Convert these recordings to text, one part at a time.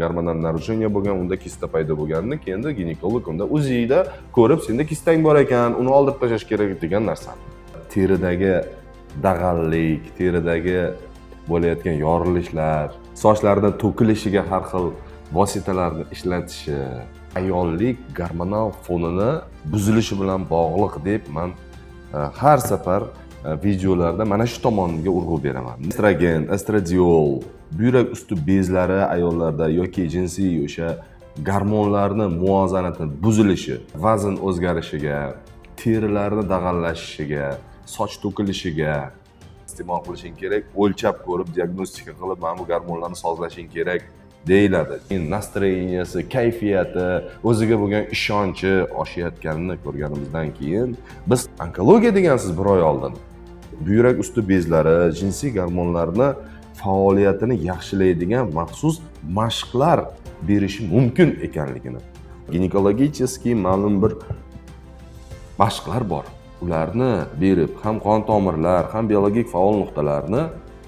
Gormonal narушение bo'lgan, unda kista paydo bo'lganini keyin ginekolog unda UZIda ko'rib, senda kistang bor ekan, uni oldirib tashlash kerak degan narsani. Teridagi dag'allik, teridagi bo'layotgan yorilishlar, sochlarning to'kilishiga har xil vositalarni ishlatishi, ayollik gormonal fonini buzilishi bilan bog'liq deb men har safar videolarda mana shu tomoniga urg'u beraman. Estrogen, estradiol, buyrak usti bezlari ayollarda yoki jinsiy o'sha gormonlarning muvozanati buzilishi, vazn o'zgarishiga, terilarni dag'allashishiga, soch to'kilishiga iste'mol qilishing kerak, o'lchab ko'rib diagnostika qilib, mana bu gormonlarni sozlashing kerak deyiladi. Nastroyeniyasi, kayfiyati, o'ziga bo'lgan ishonchi oshayotganini ko'rganimizdan keyin biz onkologiya degansiz bir oy oldin buyrak usti bezlari, jinsiy gormonlarni faoliyatini yaxshilaydigan maxsus mashqlar berishi mumkin ekanligini, ginekologicheskiy ma'lum bir mashqlar bor. Ularni berib, ham qon tomirlar, ham biologik faol nuqtalarni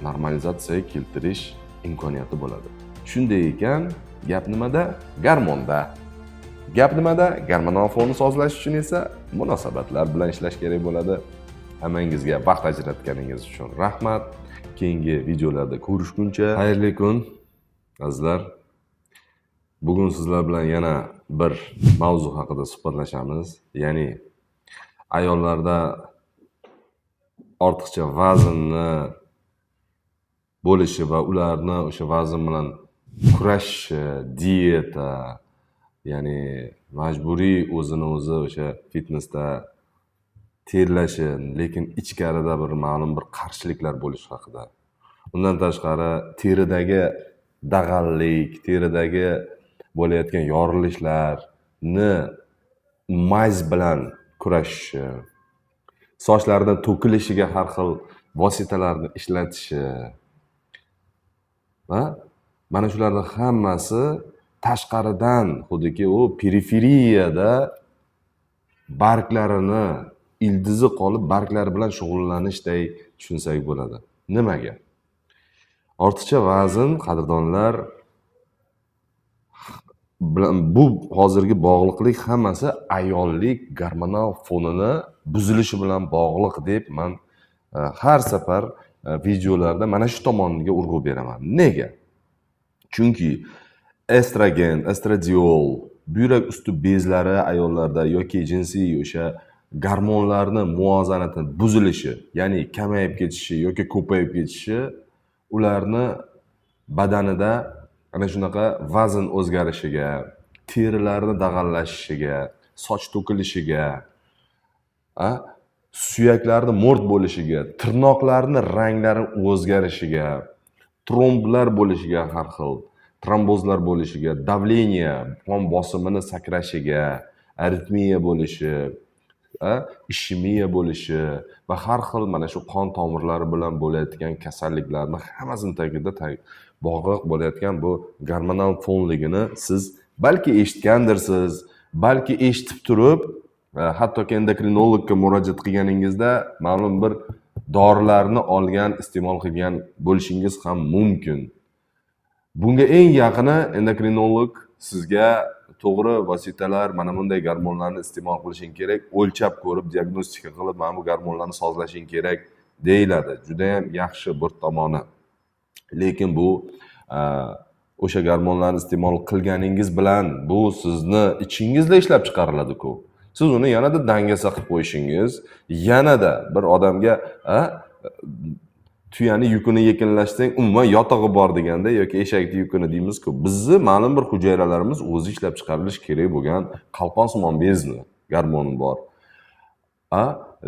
normalizatsiyaga keltirish imkoniyati bo'ladi. Shunday ekan, gap nimada? Gormonda. Gap nimada? Gormonal fonni sozlash uchun esa munosabatlar bilan ishlash kerak bo'ladi. Hammangizga vaqt ajratganingiz uchun rahmat. Keyingi videolarda ko'rishguncha xayrli kun, azizlar. Bugun sizlar bilan yana bir mavzu haqida suhbatlashamiz. Ya'ni ayollarda ortiqcha vaznni bo'lishi va ularni o'sha vazn bilan kurashishi, dieta, ya'ni majburiy o'zini o'zi o'sha fitnessda terlashi, lekin ichkarida bir ma'lum bir qarshiliklar bo'lishi haqida. Undan tashqari teridagi dag'allik, teridagi bo'layotgan yorilishlarni mayz bilan kurashishi, sochlarning to'kilishiga har xil vositalarni ishlatishi va mana shularning hammasi tashqaridan, xuddiki u periferiyada barglarini ildizi qolib, barglari bilan shug'ullanishday tushunsak bo'ladi. Nimaga? Ortiqcha vazn, qadrdonlar, bu hozirgi bog'liqlik hammasi ayollik gormonal fonini buzilishi bilan bog'liq deb men har safar videolarda mana shu tomoniga urg'u beraman. Nega? Chunki estrogen, estradiol, buyrak usti bezlari ayollarda yoki jinsiy o'sha gormonlarning muvozanati buzilishi, ya'ni kamayib ketishi yoki ko'payib ketishi ularni badanida ana shunaqa vazn o'zgarishiga, terilarni dag'allashishiga, soch to'kilishiga, suyaklarni mo'rt bo'lishiga, tirnoqlarni ranglari o'zgarishiga, tromblar bo'lishiga, har xil trombozlar bo'lishiga, davleniya, qon bosimini sakrashiga, aritmiya bo'lishi, ishemiya bo'lishi va har xil mana shu qon tomirlari bilan bo'layotgan kasalliklarni hammasini tagida bog'liq bo'layotgan bu gormonal fonligini siz balki eshitgandirsiz, balki eshitib turib, hattoki endokrinologga murojaat qilganingizda ma'lum bir dorilarni olgan, iste'mol qilgan bo'lishingiz ham mumkin. Bunga eng yaqini endokrinolog sizga to'g'ri vositalar, mana bunday gormonlarni iste'mol qilishing kerak, o'lchab ko'rib diagnostika qilib, mana bu gormonlarni sozlashing kerak deyiladi. Juda ham yaxshi bir tomoni. Lekin bu o'sha gormonlarni iste'mol qilganingiz bilan bu sizni ichingizda ishlab chiqariladi-ku. Siz uni yanada dangasa qilib qo'yishingiz, yanada bir odamga tuyani yukini yekinlashsang, umuman yotog'i bor deganda yoki eshakning yukini deymiz-ku. Bizni ma'lum bir hujayralarimiz o'zi ishlab chiqarilishi kerak bo'lgan qalqonsimon bezni gormoni bor.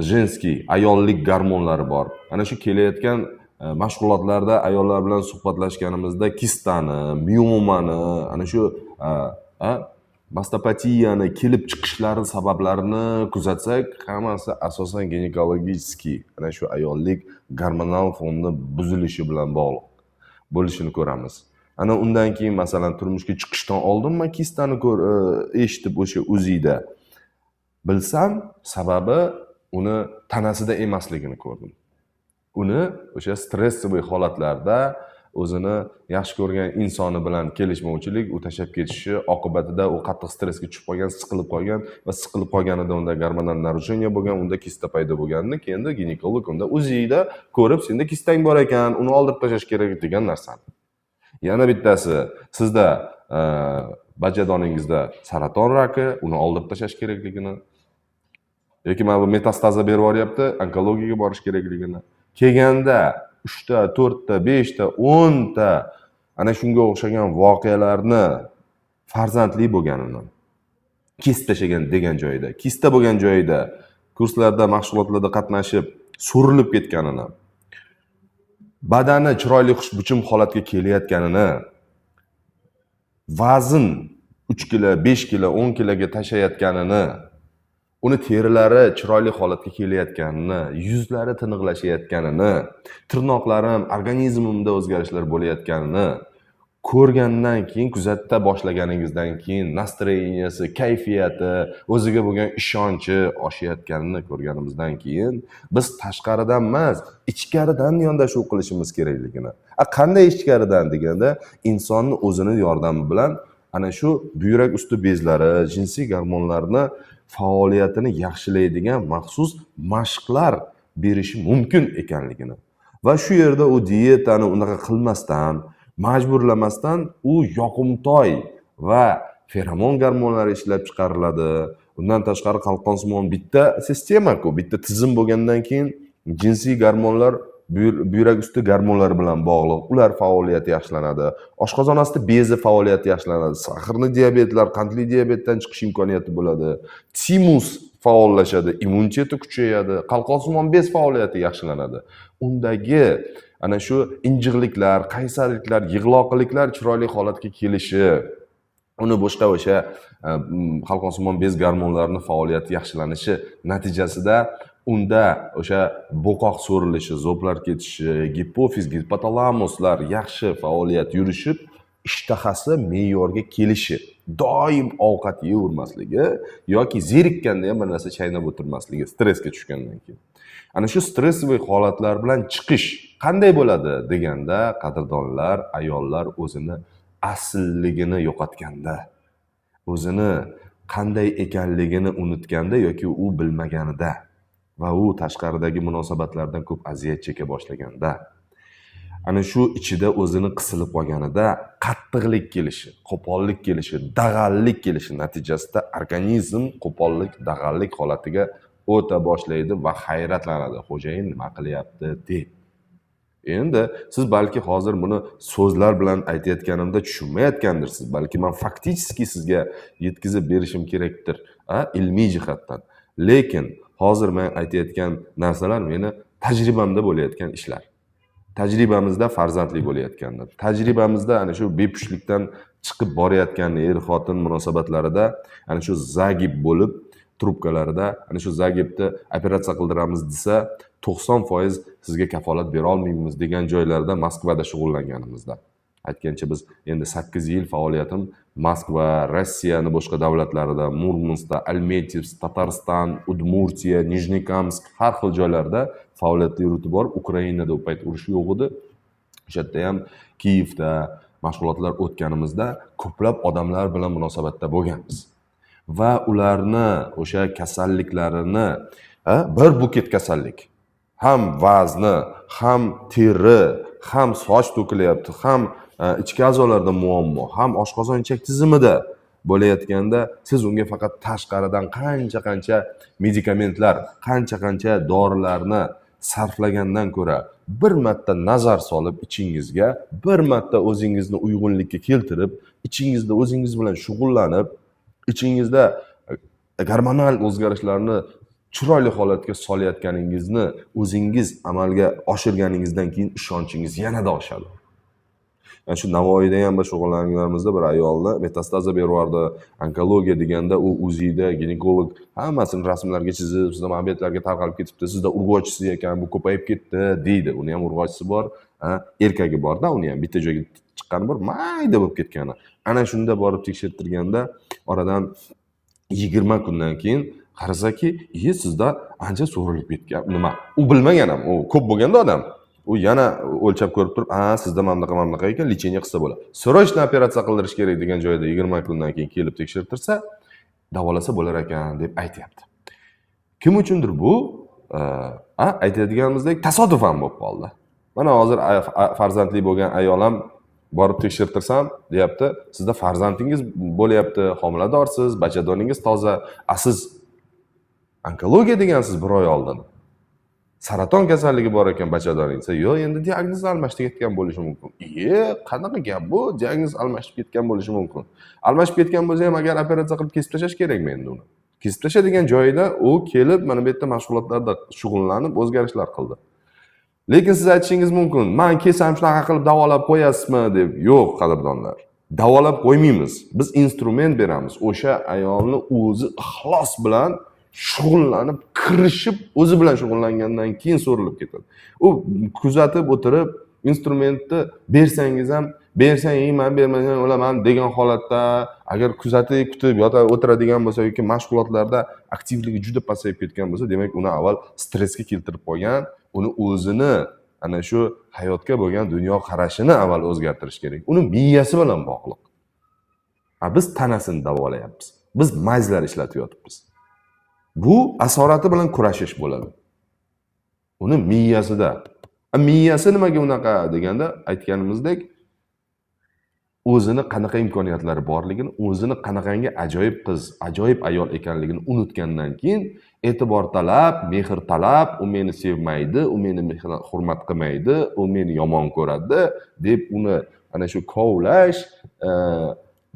Jinskiy, ayollik gormonlari bor. Ana shu kelayotgan mashg'ulotlarda ayollar bilan suhbatlashganimizda kistani, miomani, ana shu mastopatiyani kelib chiqishlari sabablarini kuzatsak, hammasi asosan ginekologiskiy, ana shu ayollik gormonal fonni buzilishi bilan bog'liq bo'lishini ko'ramiz. Ana undan keyin masalan turmushga chiqishdan oldin men kistani eshitib o'sha UZIda bilsam, sababi uni tanasida emasligini ko'rdim. Uni o'sha stressivoy holatlarda o'zini yaxshi ko'rgan insoni bilan kelishmovchilik, u tashlab ketishi oqibatida u qattiq stressga tushib qolgan, siqilib qolgan va siqilib qolganida unda gormonal narujeniya bo'lgan, unda kista paydo bo'lganini keyin ginekolog unda UZIda ko'rib, senda kistang bor ekan, uni oldirib tashlash kerak degan narsani. Yana bittasi, sizda bachadoningizda saraton raki, uni oldirib tashlash kerakligini yoki mana bu metastaza berib yuboryapti, onkologiyaga borish kerakligini. Kelganda 3 ta, 4 ta, 5 ta, 10 ta ana shunga o'xshagan voqealarni farzandli bo'lganini, kist tashagan degan joyda, kista bo'lgan joyda, kurslarda, mashg'ulotlarda qatnashib, surilib ketganini, badani chiroyli xushbichim holatga kelayotganini, vazn 3 kilo, 5 kilo, 10 kiloga tashayotganini, uni terilari chiroyli holatga kelayotganini, yuzlari tiniqlashayotganini, tirnoqlarim, organizmimda o'zgarishlar bo'layotganini ko'rgandan keyin, kuzata boshlaganingizdan keyin nastroyeniyasi, kayfiyati, o'ziga bo'lgan ishonchi oshayotganini ko'rganimizdan keyin biz tashqaridan emas, ichkaridan yondashuv qilishimiz kerakligini. Qanday ichkaridan deganda, insonni o'zini yordami bilan ana shu buyrak usti bezlari, jinsiy gormonlarni faoliyatini yaxshilaydigan maxsus mashqlar berishi mumkin ekanligini va shu yerda u diyetani unaqa qilmasdan, majburlamasdan u yoqimtoy va feromon gormonlari ishlab chiqariladi. Undan tashqari qalqonsimon bitta sistema-ku, bitta tizim bo'lgandan keyin jinsiy gormonlar buyrak usti gormonlari bilan bog'liq. Ular faoliyati yaxshilanadi. Oshqozon osti bezi faoliyati yaxshilanadi. Saharli diabetlar, qandli diabetdan chiqish imkoniyati bo'ladi. Timus faollashadi, immuniteti kuchayadi, qalqonsimon bez faoliyati yaxshilanadi. Undagi ana shu injiqliklar, qaysarliklar, yig'loqliklar chiroyli holatga kelishi, uni boshqa o'sha qalqonsimon bez gormonlarining faoliyati yaxshilanishi natijasida unda o'sha bo'qoq so'rilishi, zo'plar ketishi, gipofiz, gipotalamuslar yaxshi faoliyat yurishib, ishtahasi me'yorga kelishi, doim ovqat yeyavermasligi yoki zerikkanda ham bir narsa chaynab o'tirmasligi, stressga tushgandan keyin. Ana shu stressiy holatlar bilan chiqish qanday bo'ladi deganda, qadrdonlar, ayollar o'zini aslligini yo'qotganda, o'zini qanday ekanligini unutganda yoki u bilmaganida va u tashqaridagi munosabatlardan ko'p aziyat cheka boshlaganda, ana shu ichida o'zini qisilib qolganida qattiqlik kelishi, qo'pollik kelishi, dag'allik kelishi natijasida organizm qo'pollik, dag'allik holatiga o'ta boshlaydi va hayratlanadi. Xo'jayin nima qilyapti deb. Endi siz balki hozir buni so'zlar bilan aytayotganimda tushunmayotgandirsiz. Balki men faktiski sizga yetkazib berishim kerakdir, ilmiy jihatdan. Lekin hozir men aytayotgan narsalar meni tajribamda bo'layotgan ishlar. Tajribamizda farzandli bo'layotgandir. Tajribamizda ana shu bepushtlikdan chiqib borayotgan er-xotin munosabatlarida ana shu zagib bo'lib trubkalarida ana shu zagibni operatsiya qildiramiz desa 90% sizga kafolat bera olmaymiz degan joylarda Moskvada shug'ullanganimizda. Aytgancha biz endi 8 yil faoliyatim Moskva, Rossiyani boshqa davlatlarida, Murmanskda, Almaty, Tatariston, Udmurtiya, Nijnekamsk har xil joylarda faoliyat yuritib borib, Ukrainada u payt urush yo'q edi. O'sha yerda ham Kiyevda mashg'ulotlar o'tganimizda ko'plab odamlar bilan munosabatda bo'lganmiz. Va ularni o'sha kasalliklarini, bir buket kasallik, ham vazni, ham teri, ham soch to'kilyapti, ham ichki a'zolarda muammo, ham oshqozon ichak tizimida bo'layotganda siz unga faqat tashqaridan qancha medikamentlar, qancha dorilarni sarflagandan ko'ra bir marta nazar solib ichingizga, bir marta o'zingizni uyg'unlikka keltirib, ichingizda o'zingiz bilan shug'ullanib, ichingizda gormonal o'zgarishlarni chiroyli holatga solayotganingizni o'zingiz amalga oshirganingizdan keyin ishonchingiz yanada oshadi. Yani shu Navoiyda ham bir shug'ullanganlarimizda bir ayolni metastaza berib onkologiya deganda u UZIda ginekolog hammasini rasmlarga chizib, sizda mabetlarga tarqalib ketibdi, sizda urg'ochisi ekan, bu ko'payib ketdi deydi. Uni ham urg'ochisi bor, erkagi borda, uni ham bitta joyga chiqqani bor, mayda bo'lib ketgani. Ana shunda borib tekshirtirganda oradan 20 kundan keyin qarasaki, sizda ancha so'rilib ketgan. Nima? U bilmagan ham, u ko'p bo'lganda odam u yana o'lchab ko'rib turib, sizda mana bunaqa ekan, lecheniya qilsa bo'ladi. Срочно operatsiya qildirish kerak degan joyda 20 kundan keyin kelib tekshirtirsa, davolasa bo'lar ekan deb aytyapti. Kim uchundir bu aytadiganimizdek tasodifan bo'lib qoldi. Mana hozir farzandli bo'lgan ayol ham borib tekshirtirsam deyapti, sizda farzandingiz bo'lyapti, homiladorsiz, bachadoningiz toza, siz onkologiya degansiz bir oy oldin. Saraton kasalligi bor ekan bachadoningiz. Yo'q, endi diagnoz almashib ketgan bo'lishi mumkin. Qanaqa gap bu? Diagnoz almashib ketgan bo'lishi mumkin. Almashib ketgan bo'lsa ham agar operatsiya qilib kesib tashlash kerakmi endi uni? Kesib tashladigan joyida u kelib mana bu yerda mashg'ulotlarda shug'ullanib o'zgarishlar qildi. Lekin siz aytishingiz mumkin, "Men kelsam shunaqa qilib davolab qo'yasizmi?" deb. Yo'q, qadrdonlar. Davolab qo'ymaymiz. Biz instrument beramiz. O'sha ayolni o'zi ixlos bilan shug'ullanib, kirishib, o'zi bilan shug'ullangandan keyin so'rilib ketadi. U kuzatib o'tirib, instrumentni bersangiz ham, bersang yeyman, bermasang o'laman degan holatda, agar kuzatib, kutib o'tiradigan bo'lsa yoki mashg'ulotlarda aktivligi juda pasayib ketgan bo'lsa, demak uni avval stressga keltirib qo'ygan, uni o'zini ana shu hayotga bo'lgan dunyo qarashini avval o'zgartirish kerak. Uni miyasi bilan bog'liq. Biz tanasini davolayapmiz. Biz majzlar ishlatyapmiz. Bu asorati bilan kurashish bo'ladi. Uni miyasida. Miyasi nimaga unaqa deganda aytganimizdek, o'zini qanaqa imkoniyatlari borligini, o'zini qanaqangi ajoyib qiz, ajoyib ayol ekanligini unutgandan keyin e'tibor talab, mehr talab, u meni sevmaydi, u meni hurmat qilmaydi, u meni yomon ko'radi deb uni ana shu kovlash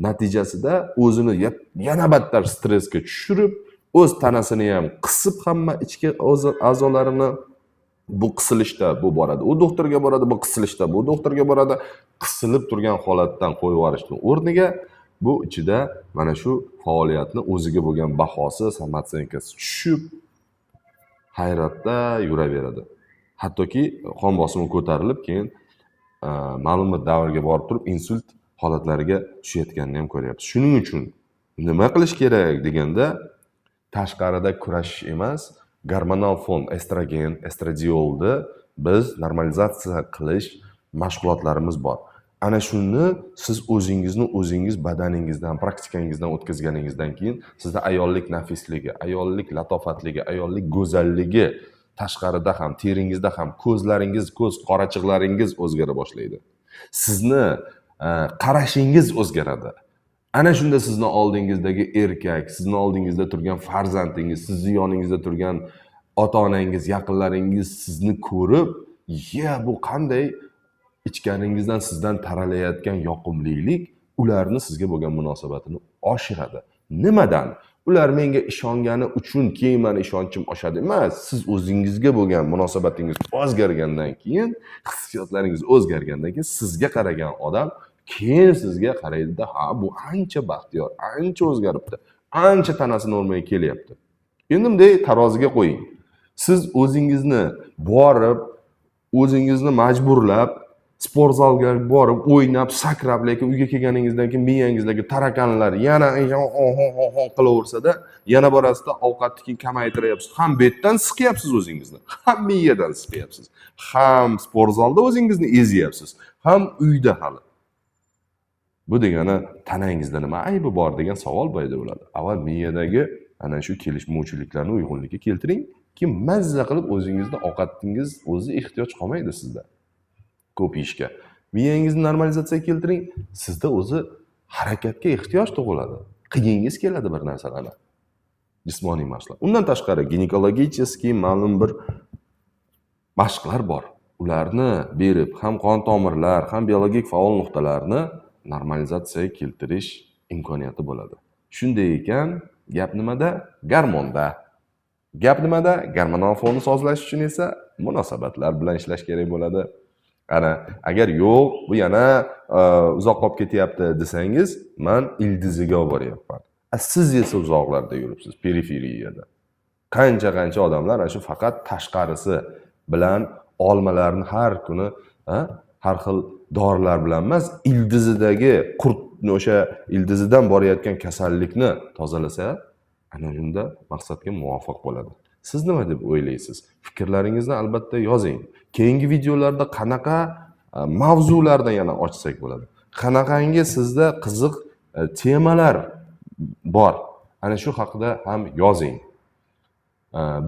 natijasida o'zini yana battar stressga tushirib, o'z tanasini ham qisib hamma ichki a'zolarini bu qisilishda bu boradi. U doktorga boradi, bu qisilishda bu doktorga boradi. Qisilib turgan holatdan qo'yib yuborishning o'rniga bu ichida mana shu faoliyatni o'ziga bo'lgan bahosi, samotsankasi tushib hayratda yuraveradi. Hattoki qon bosimi ko'tarilib, keyin ma'lum bir davrga borib turib insult holatlariga tushayotganini ham ko'ryapmiz. Shuning uchun nima qilish kerak deganda, tashqarida kurashish emas, gormonal fon, estrogen, estradiolni biz normalizatsiya qilish mashg'ulotlarimiz bor. Ana shuni siz o'zingiz badaningizdan, praktikangizdan o'tkazganingizdan keyin sizda ayollik nafisligi, ayollik latofatligi, ayollik go'zalligi tashqarida ham, teringizda ham, ko'zlaringiz, ko'z qorachiqlaringiz o'zgara boshlaydi. Sizni qarashingiz o'zgaradi. Ana shunda sizni oldingizdagi erkak, sizni oldingizda turgan farzandingiz, sizni yoningizda turgan ota-onangiz, yaqinlaringiz sizni ko'rib, bu qanday ichkaringizdan sizdan taralayotgan yoqimlilik ularni sizga bo'lgan munosabatini oshiradi. Nimadan? Ular menga ishongani uchun keyin meni ishonchim oshadi emas. Siz o'zingizga bo'lgan munosabatingiz o'zgargandan keyin, hissiyotlaringiz o'zgargandan keyin sizga qaragan odam keyin sizga qaraydida, bu ancha baxtiyor, ancha o'zgaribdi, ancha tanasi normaga kelyapti. Endi bunday taroziga qo'ying. Siz o'zingizni borib, o'zingizni majburlab, sport zalga borib, o'ynab, sakrab, lekin uyga kelganingizdan keyin miyangizdagi tarakanlar yana qilaversada, yana borasida ovqatni keyin kamaytiryapsiz. Ham betdan siqyapsiz o'zingizni, ham miyadan siqyapsiz. Ham sport zalda o'zingizni ezyapsiz, ham uyda hali. Bu degani tanangizda nima aybi bor degan savol paydo bo'ladi. Avval miyadagi ana shu kelishmovchiliklarni uyg'unlikka keltiring, keyin mazza qilib o'zingizni ovqatingiz o'zi ehtiyoj qolmaydi sizda. Ko'p ishga. Miyangizni normalizatsiyaga keltiring, sizda o'zi harakatga ehtiyoj tug'iladi. Qiyingiz keladi bir narsalarni. Jismoniy mashqlar. Undan tashqari ginekologicheskiy ma'lum bir mashqlar bor. Ularni berib, ham qon tomirlar, ham biologik faol nuqtalarni normalizatsiyaga keltirish imkoniyati bo'ladi. Shunday ekan, gap nimada? Gormonda. Gap nimada? Gormonal fonni sozlash uchun esa munosabatlar bilan ishlash kerak bo'ladi. Ana, agar yo'q, bu yana uzoq qolib ketyapti desangiz, men ildiziga olib boryapman. Siz esa uzoqlarda yuribsiz, periferiyada. Qancha odamlar ana shu faqat tashqarisi bilan olmalarni har kuni, har xil dorilar bilan emas, ildizidagi qurtni, o'sha ildizidan borayotgan kasallikni tozalasa, ana shunda maqsadga muvofiq bo'ladi. Siz nima deb o'ylaysiz? Fikrlaringizni albatta yozing. Keyingi videolarda qanaqa mavzulardan yana ochsak bo'ladi? Qanaqangi sizda qiziq temalar bor? Ana shu haqida ham yozing.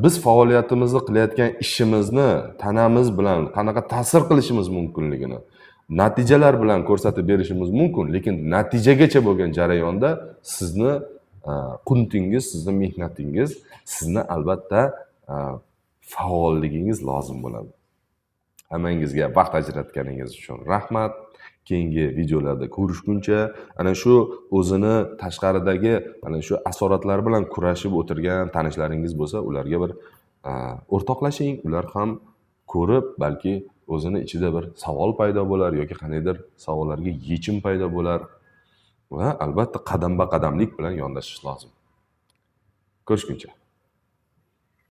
Biz faoliyatimizni qilayotgan ishimizni tanamiz bilan qanaqa ta'sir qilishimiz mumkinligini natijalar bilan ko'rsatib berishimiz mumkin, lekin natijagacha bo'lgan jarayonda sizni quntingiz, sizni mehnatingiz, sizni albatta faolligingiz lozim bo'ladi. Hammangizga vaqt ajratganingiz uchun rahmat. Keyingi videolarda ko'rishguncha, ana shu o'zini tashqaridagi ana shu asoratlar bilan kurashib o'tirgan tanishlaringiz bo'lsa, ularga bir o'rtoqlashing, ular ham ko'rib, balki o'zini ichida bir savol paydo bo'lar yoki qandaydir savollarga yechim paydo bo'lar va albatta qadamba qadamlik bilan yondashish lozim. Ko'rishguncha.